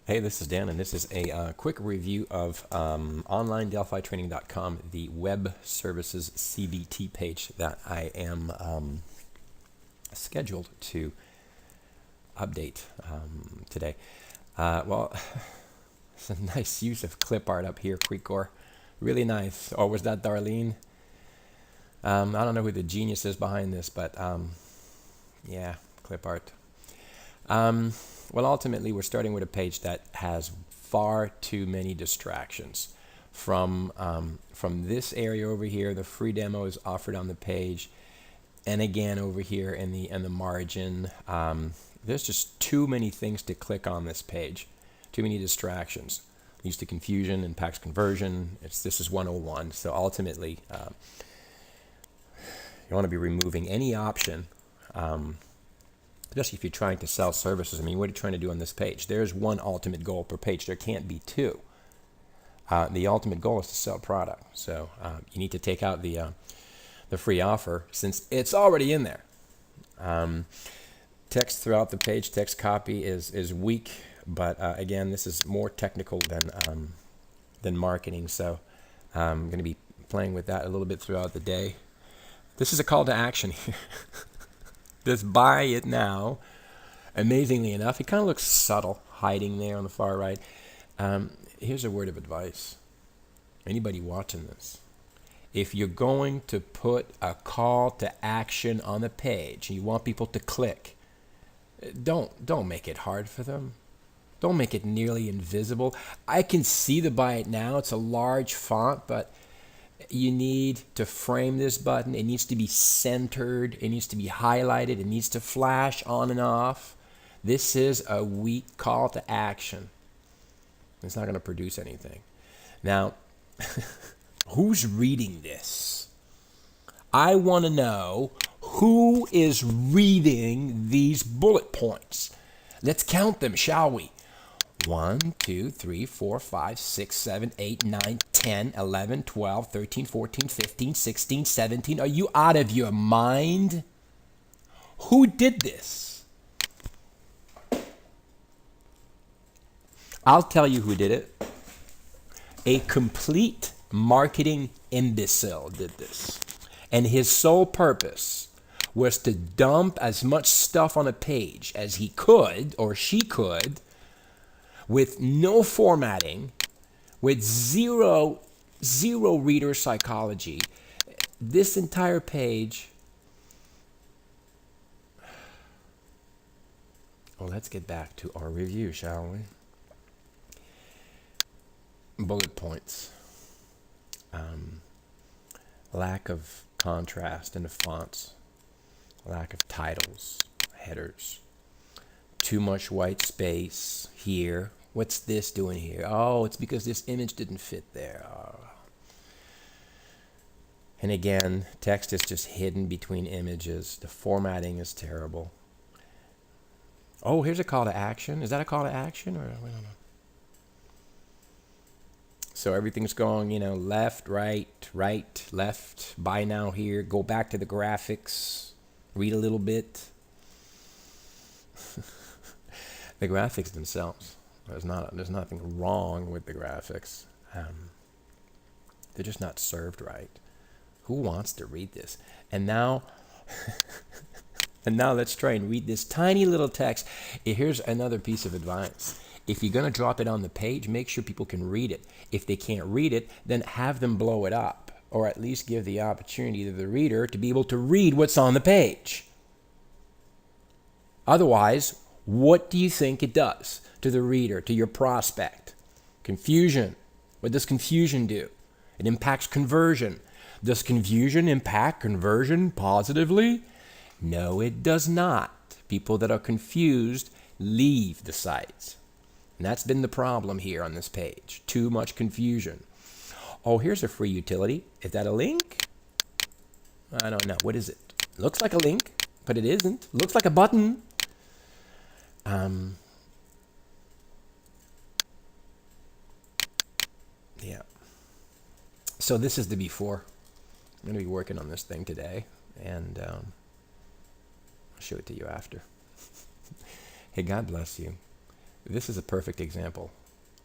Hey, this is Dan, and this is a quick review of OnlineDelphiTraining.com, the web services CBT page that I am scheduled to update today. Well, it's a nice use of clip art up here, Krikor. Really nice. Or was that Darlene? I don't know who the genius is behind this, but yeah, clip art. Well, ultimately, we're starting with a page that has far too many distractions. From this area over here, the free demo is offered on the page, and again over here in the margin. There's just too many things to click on this page. Too many distractions. Leads to confusion, impacts conversion. This is 101. So ultimately, you want to be removing any option. Especially if you're trying to sell services. I mean, what are you trying to do on this page? There's one ultimate goal per page. There can't be two. The ultimate goal is to sell product. So you need to take out the free offer since it's already in there. Text throughout the page, text copy is weak, but again, this is more technical than marketing. So I'm going to be playing with that a little bit throughout the day. This is a call to action here. Just buy it now. Amazingly enough, it kind of looks subtle, hiding there on the far right. Here's a word of advice. Anybody watching this, if you're going to put a call to action on the page and you want people to click, don't make it hard for them. Don't make it nearly invisible. I can see the buy it now. It's a large font, but you need to frame this button. It needs to be centered. It needs to be highlighted. It needs to flash on and off. This is a weak call to action. It's not going to produce anything. Now, who's reading this? I want to know who is reading these bullet points. Let's count them, shall we? 1, 2, 3, 4, 5, 6, 7, 8, 9, 10, 11, 12, 13, 14, 15, 16, 17. Are you out of your mind? Who did this? I'll tell you who did it. A complete marketing imbecile did this. And his sole purpose was to dump as much stuff on a page as he could or she could, with no formatting, with zero reader psychology. This entire page. Well, let's get back to our review, shall we? Bullet points. Lack of contrast in the fonts. Lack of titles, headers. Too much white space here. What's this doing here? Oh, it's because this image didn't fit there. Oh. And again, text is just hidden between images. The formatting is terrible. Oh, here's a call to action. Is that a call to action? Or I don't know. So everything's going, left, right, left, buy now here, go back to the graphics, read a little bit. The graphics themselves, there's nothing wrong with the graphics. They're just not served right. Who wants to read this? And now, let's try and read this tiny little text. Here's another piece of advice. If you're going to drop it on the page, make sure people can read it. If they can't read it, then have them blow it up, or at least give the opportunity to the reader to be able to read what's on the page. Otherwise, what do you think it does to the reader, to your prospect? Confusion. What does confusion do? It impacts conversion. Does confusion impact conversion positively? No, it does not. People that are confused leave the sites. And that's been the problem here on this page. Too much confusion. Oh, here's a free utility. Is that a link? I don't know. What is it? Looks like a link, but it isn't. Looks like a button. Yeah. So this is the before. I'm going to be working on this thing today, and I'll show it to you after. Hey, God bless you. This is a perfect example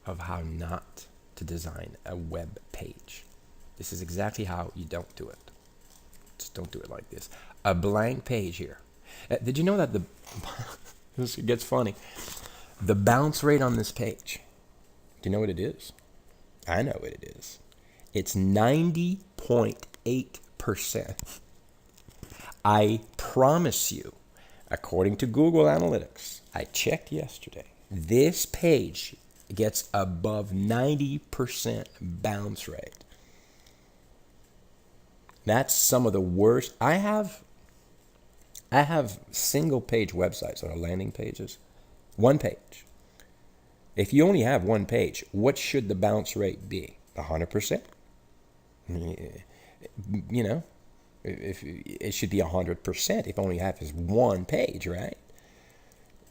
of how not to design a web page. This is exactly how you don't do it. Just don't do it like this. A blank page here. Did you know that this gets funny. The bounce rate on this page, do you know what it is? I know what it is. It's 90.8%. I promise you, according to Google Analytics, I checked yesterday, this page gets above 90% bounce rate. That's some of the worst. I have single page websites that are landing pages. One page. If you only have one page, what should the bounce rate be? 100%? You know, if it should be 100% if only have is one page, right?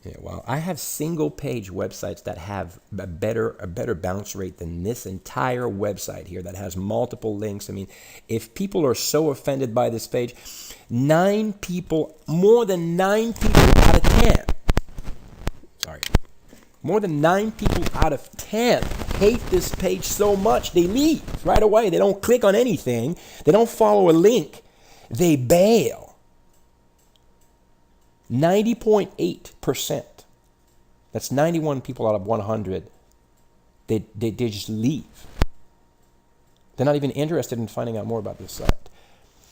Yeah, well, I have single page websites that have a better bounce rate than this entire website here that has multiple links. I mean, if people are so offended by this page, more than 9 people out of 10, more than 9 people out of 10 hate this page so much they leave right away. They don't click on anything. They don't follow a link. They bail. 90.8%. That's 91 people out of 100. They just leave. They're not even interested in finding out more about this site.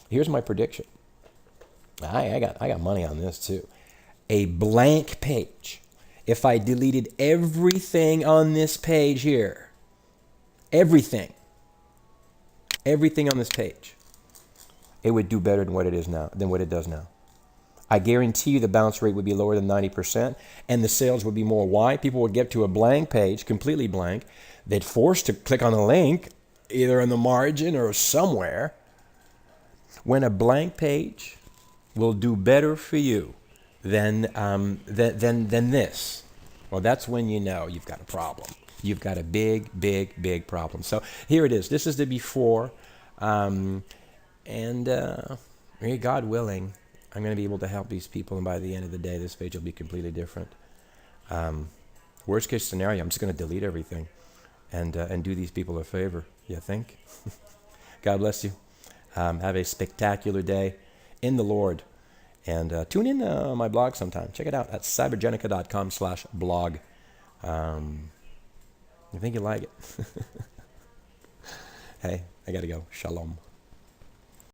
Here's my prediction. I got money on this too. A blank page. If I deleted everything on this page here, everything on this page, it would do better than what it does now. I guarantee you the bounce rate would be lower than 90%, and the sales would be more. Why? People would get to a blank page, completely blank. They'd force to click on a link, either in the margin or somewhere. When a blank page will do better for you than this, well, that's when you know you've got a problem. You've got a big problem. So here it is. This is the before, and God willing, I'm going to be able to help these people, and by the end of the day, this page will be completely different. Worst case scenario, I'm just going to delete everything and do these people a favor. You think? God bless you. Have a spectacular day in the Lord. And tune in on my blog sometime. Check it out at cybergenica.com/blog. I think you like it. Hey, I got to go. Shalom.